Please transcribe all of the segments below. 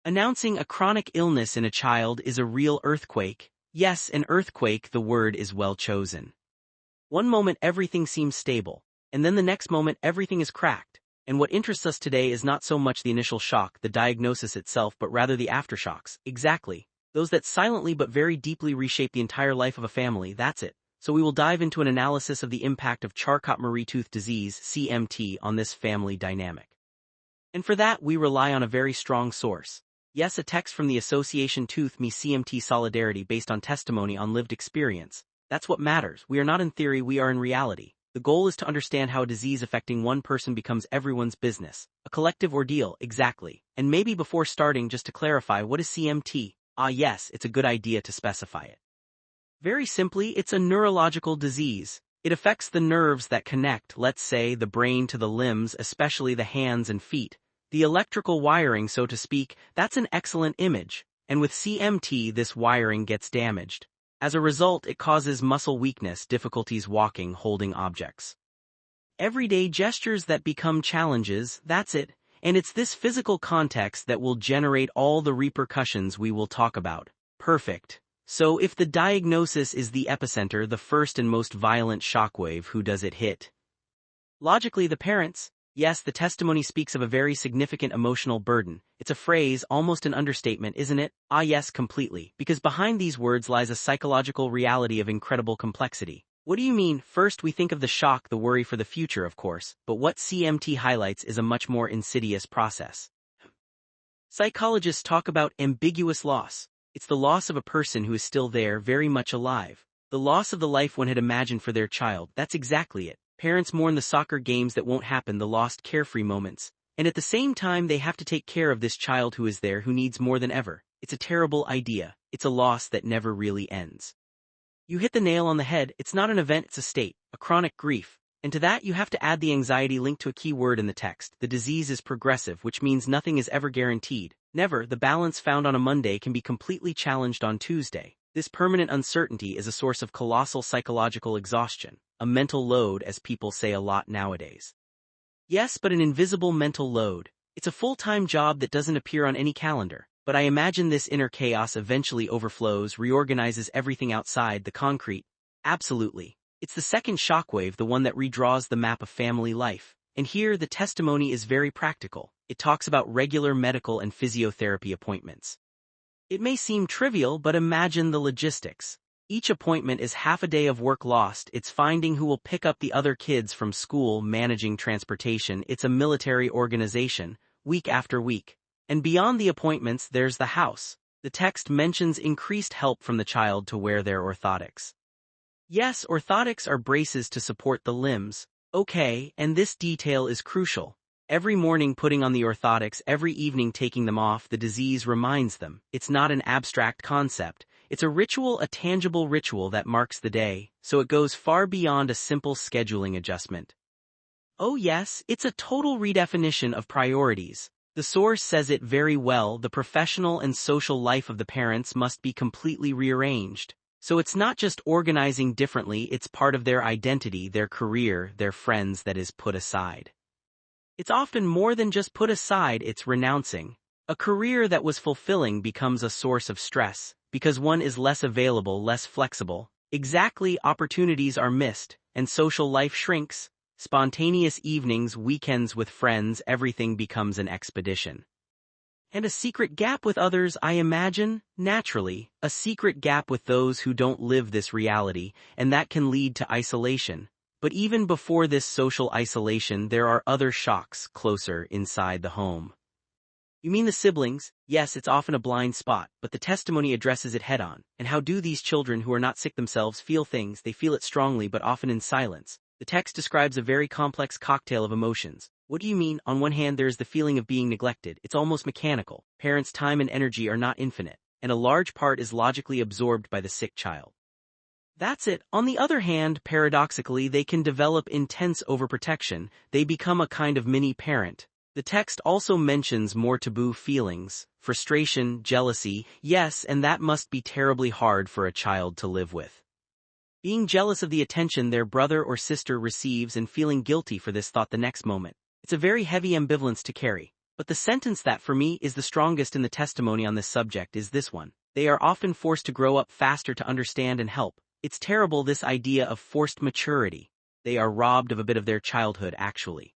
Announcing a chronic illness in a child is a real earthquake. Yes, an earthquake, the word is well chosen. One moment everything seems stable, and then the next moment everything is cracked. And what interests us today is not so much the initial shock, the diagnosis itself, but rather the aftershocks. Exactly. Those that silently but very deeply reshape the entire life of a family, that's it. So we will dive into an analysis of the impact of Charcot-Marie-Tooth disease, CMT, on this family dynamic. And for that, we rely on a very strong source. Yes, a text from the Association Tooth Me CMT Solidarity based on testimony on lived experience. That's what matters. We are not in theory, we are in reality. The goal is to understand how a disease affecting one person becomes everyone's business. A collective ordeal, exactly. And maybe before starting, just to clarify, what is CMT? Yes, it's a good idea to specify it. Very simply, it's a neurological disease. It affects the nerves that connect, let's say, the brain to the limbs, especially the hands and feet. The electrical wiring, so to speak, that's an excellent image. And with CMT, this wiring gets damaged. As a result, it causes muscle weakness, difficulties walking, holding objects. Everyday gestures that become challenges, that's it. And it's this physical context that will generate all the repercussions we will talk about. Perfect. So if the diagnosis is the epicenter, the first and most violent shockwave, who does it hit? Logically, the parents. Yes, the testimony speaks of a very significant emotional burden. It's a phrase, almost an understatement, isn't it? Yes, completely. Because behind these words lies a psychological reality of incredible complexity. What do you mean? First, we think of the shock, the worry for the future, of course, but what CMT highlights is a much more insidious process. Psychologists talk about ambiguous loss. It's the loss of a person who is still there, very much alive. The loss of the life one had imagined for their child, that's exactly it. Parents mourn the soccer games that won't happen, the lost carefree moments. And at the same time they have to take care of this child who is there, who needs more than ever. It's a terrible idea. It's a loss that never really ends. You hit the nail on the head. It's not an event, it's a state, a chronic grief. And to that you have to add the anxiety linked to a key word in the text. The disease is progressive, which means nothing is ever guaranteed. Never. The balance found on a Monday can be completely challenged on Tuesday. This permanent uncertainty is a source of colossal psychological exhaustion, a mental load, as people say a lot nowadays. Yes, but an invisible mental load. It's a full-time job that doesn't appear on any calendar. But I imagine this inner chaos eventually overflows, reorganizes everything outside the concrete. Absolutely. It's the second shockwave, the one that redraws the map of family life. And here the testimony is very practical. It talks about regular medical and physiotherapy appointments. It may seem trivial, but imagine the logistics. Each appointment is half a day of work lost. It's finding who will pick up the other kids from school, managing transportation. It's a military organization, week after week. And beyond the appointments, there's the house. The text mentions increased help from the child to wear their orthotics. Yes, orthotics are braces to support the limbs. Okay, and this detail is crucial. Every morning putting on the orthotics, every evening taking them off, the disease reminds them. It's not an abstract concept. It's a ritual, a tangible ritual that marks the day, so it goes far beyond a simple scheduling adjustment. Oh yes, it's a total redefinition of priorities. The source says it very well. The professional and social life of the parents must be completely rearranged. So it's not just organizing differently, it's part of their identity, their career, their friends that is put aside. It's often more than just put aside, it's renouncing. A career that was fulfilling becomes a source of stress, because one is less available, less flexible. Exactly, opportunities are missed, and social life shrinks. Spontaneous evenings, weekends with friends, everything becomes an expedition. And a secret gap with others, I imagine, naturally, a secret gap with those who don't live this reality, and that can lead to isolation. But even before this social isolation, there are other shocks closer inside the home. You mean the siblings? Yes, it's often a blind spot, but the testimony addresses it head-on. And how do these children who are not sick themselves feel things? They feel it strongly, but often in silence. The text describes a very complex cocktail of emotions. What do you mean? On one hand, there is the feeling of being neglected. It's almost mechanical. Parents' time and energy are not infinite, and a large part is logically absorbed by the sick child. That's it. On the other hand, paradoxically, they can develop intense overprotection. They become a kind of mini-parent. The text also mentions more taboo feelings, frustration, jealousy, yes, and that must be terribly hard for a child to live with. Being jealous of the attention their brother or sister receives and feeling guilty for this thought the next moment. It's a very heavy ambivalence to carry. But the sentence that for me is the strongest in the testimony on this subject is this one. They are often forced to grow up faster to understand and help. It's terrible, this idea of forced maturity. They are robbed of a bit of their childhood, actually.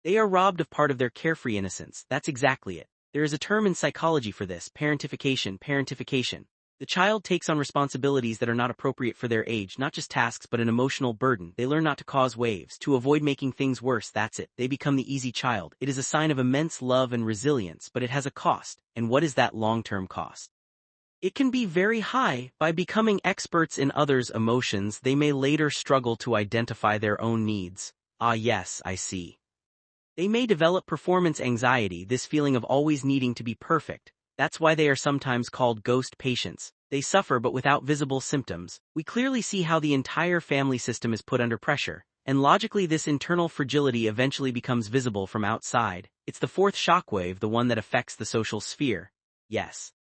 They are robbed of part of their carefree innocence. That's exactly it. There is a term in psychology for this, parentification. The child takes on responsibilities that are not appropriate for their age, not just tasks but an emotional burden. They learn not to cause waves, to avoid making things worse. That's it. They become the easy child. It is a sign of immense love and resilience, but it has a cost. And what is that long-term cost? It can be very high. By becoming experts in others' emotions, they may later struggle to identify their own needs. Ah yes, I see. They may develop performance anxiety, this feeling of always needing to be perfect. That's why they are sometimes called ghost patients. They suffer but without visible symptoms. We clearly see how the entire family system is put under pressure, and logically this internal fragility eventually becomes visible from outside. It's the fourth shockwave, the one that affects the social sphere. Yes.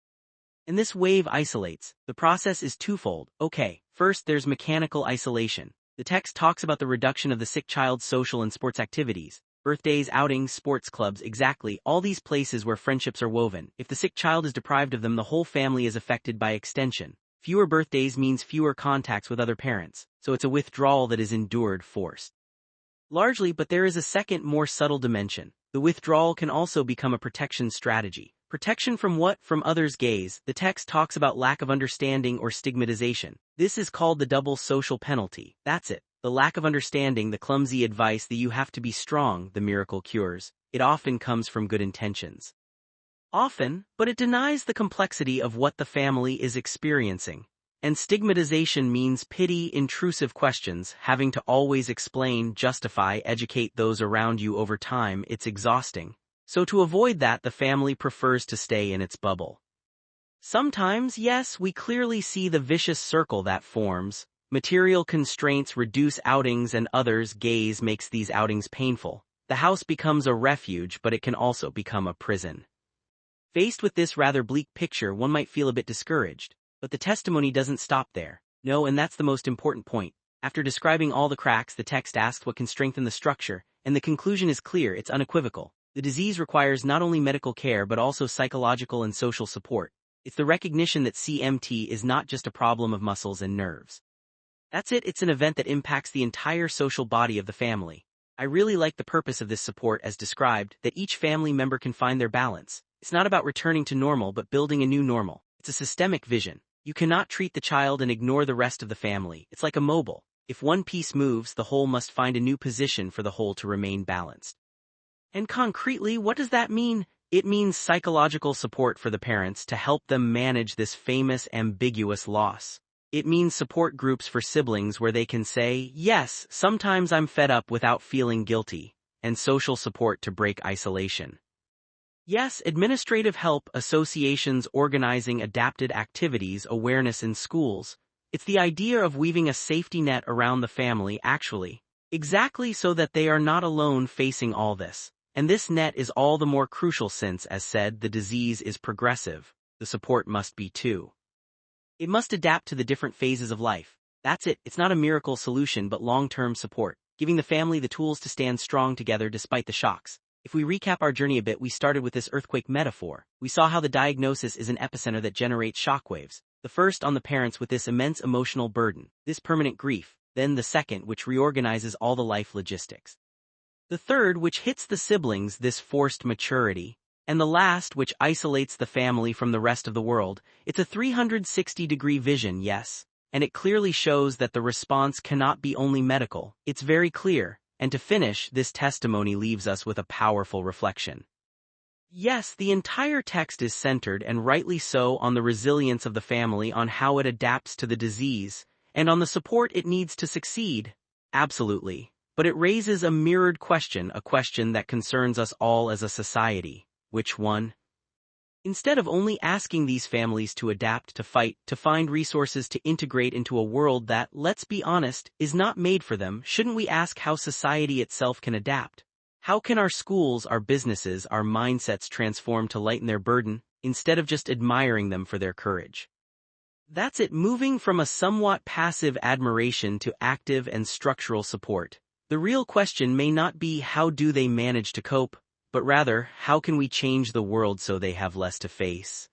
And this wave isolates. The process is twofold. Okay, first there's mechanical isolation. The text talks about the reduction of the sick child's social and sports activities. Birthdays, outings, sports clubs, exactly, all these places where friendships are woven. If the sick child is deprived of them, the whole family is affected by extension. Fewer birthdays means fewer contacts with other parents, so it's a withdrawal that is endured forced. Largely, but there is a second, more subtle dimension. The withdrawal can also become a protection strategy. Protection from what? From others' gaze. The text talks about lack of understanding or stigmatization. This is called the double social penalty. That's it. The lack of understanding, the clumsy advice that you have to be strong, the miracle cures. It often comes from good intentions. Often, but it denies the complexity of what the family is experiencing. And stigmatization means pity, intrusive questions, having to always explain, justify, educate those around you over time. It's exhausting. So to avoid that, the family prefers to stay in its bubble. Sometimes, yes, we clearly see the vicious circle that forms. Material constraints reduce outings and others' gaze makes these outings painful. The house becomes a refuge, but it can also become a prison. Faced with this rather bleak picture, one might feel a bit discouraged. But the testimony doesn't stop there. No, and that's the most important point. After describing all the cracks, the text asks what can strengthen the structure, and the conclusion is clear, it's unequivocal. The disease requires not only medical care but also psychological and social support. It's the recognition that CMT is not just a problem of muscles and nerves. That's it, it's an event that impacts the entire social body of the family. I really like the purpose of this support as described, that each family member can find their balance. It's not about returning to normal but building a new normal. It's a systemic vision. You cannot treat the child and ignore the rest of the family. It's like a mobile. If one piece moves, the whole must find a new position for the whole to remain balanced. And concretely, what does that mean? It means psychological support for the parents to help them manage this famous ambiguous loss. It means support groups for siblings where they can say, yes, sometimes I'm fed up without feeling guilty, and social support to break isolation. Yes, administrative help, associations organizing adapted activities, awareness in schools. It's the idea of weaving a safety net around the family, actually. Exactly, so that they are not alone facing all this. And this net is all the more crucial since, as said, the disease is progressive. The support must be too. It must adapt to the different phases of life. That's it, it's not a miracle solution but long-term support, giving the family the tools to stand strong together despite the shocks. If we recap our journey a bit, we started with this earthquake metaphor. We saw how the diagnosis is an epicenter that generates shockwaves. The first on the parents with this immense emotional burden, this permanent grief. Then the second, which reorganizes all the life logistics. The third, which hits the siblings, this forced maturity. And the last, which isolates the family from the rest of the world. It's a 360-degree vision, yes. And it clearly shows that the response cannot be only medical. It's very clear. And to finish, this testimony leaves us with a powerful reflection. Yes, the entire text is centered, and rightly so, on the resilience of the family, on how it adapts to the disease, and on the support it needs to succeed. Absolutely. But it raises a mirrored question, a question that concerns us all as a society. Which one? Instead of only asking these families to adapt, to fight, to find resources to integrate into a world that, let's be honest, is not made for them, shouldn't we ask how society itself can adapt? How can our schools, our businesses, our mindsets transform to lighten their burden, instead of just admiring them for their courage? That's it, moving from a somewhat passive admiration to active and structural support. The real question may not be how do they manage to cope, but rather, how can we change the world so they have less to face?